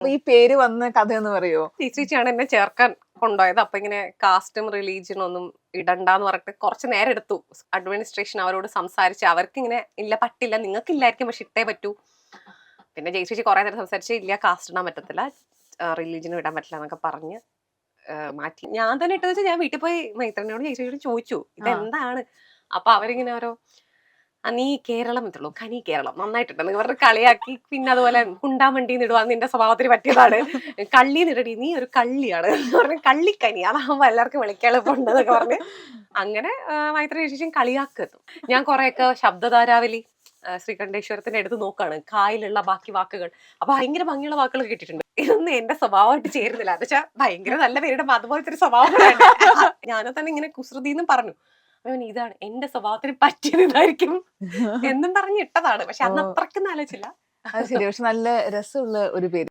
ഈ പേര് വന്ന കഥ എന്ന് പറയോ? ചേച്ചിയാണ് എന്നെ ചേർക്കാൻ കൊണ്ടുപോയത്. അപ്പൊ ഇങ്ങനെ കാസ്റ്റും റിലീജിയനും ഒന്നും ഇടണ്ടെന്ന് പറഞ്ഞിട്ട് കുറച്ച് നേരം എടുത്തു. അഡ്മിനിസ്ട്രേഷൻ അവരോട് സംസാരിച്ച് അവർക്ക് ഇങ്ങനെ ഇല്ല പറ്റില്ല, നിങ്ങൾക്ക് ഇല്ലായിരിക്കും പക്ഷെ ഇട്ടേ പറ്റൂ. പിന്നെ ചേച്ചി കുറെ നേരം സംസാരിച്ച് ഇല്ല കാസ്റ്റ് ഇടാൻ പറ്റത്തില്ല, റിലീജിയനും ഇടാൻ പറ്റില്ല എന്നൊക്കെ പറഞ്ഞ് മാറ്റി. ഞാൻ തന്നെ ഇട്ടെന്ന് വെച്ചാൽ ഞാൻ വീട്ടിൽ പോയി മൈത്രനോട് ചേച്ചിയോട് ചോദിച്ചു ഇതെന്താണ്. അപ്പൊ അവരിങ്ങനെ ഓരോ നീ കേരളം എത്തുള്ളൂ, കനി കേരളം നന്നായിട്ടുണ്ടെന്ന് പറഞ്ഞ് കളിയാക്കി. പിന്നെ അതുപോലെ കുണ്ടാമണ്ടിന്ന് ഇടുക നിന്റെ സ്വഭാവത്തിന് പറ്റിയതാണ്, കള്ളി നിടടി നീ ഒരു കള്ളിയാണ് എന്ന് പറഞ്ഞ് കള്ളിക്കനി അതാകുമ്പോ എല്ലാവർക്കും വിളിക്കാൻ എളുപ്പമുണ്ടെന്നൊക്കെ പറഞ്ഞ് അങ്ങനെ മൈത്രി ശേഷം കളിയാക്കുന്നു. ഞാൻ കുറെയൊക്കെ ശബ്ദധാരാവലി ശ്രീകണ്ഠേശ്വരത്തിന്റെ അടുത്ത് നോക്കാണ് കായലുള്ള ബാക്കി വാക്കുകൾ. അപ്പൊ ഭയങ്കര ഭംഗിയുള്ള വാക്കുകൾ കേട്ടിട്ടുണ്ട്. ഇതൊന്നും എന്റെ സ്വഭാവമായിട്ട് ചേരുന്നില്ല. എന്ന് വെച്ചാൽ ഭയങ്കര നല്ല പേരുടെ അതുപോലത്തെ ഒരു സ്വഭാവം ഞാനോ തന്നെ ഇങ്ങനെ കുസൃതിന്നും പറഞ്ഞു. ഇതാണ് എന്റെ സ്വഭാവത്തിന് പറ്റിയത് ഇതായിരിക്കും എന്നും പറഞ്ഞ് ഇട്ടതാണ്. പക്ഷെ അന്ന് അത്രയ്ക്കൊന്നും ആലോചിച്ചില്ല. അത് ശരി. പക്ഷെ നല്ല രസമുള്ള ഒരു പേര്.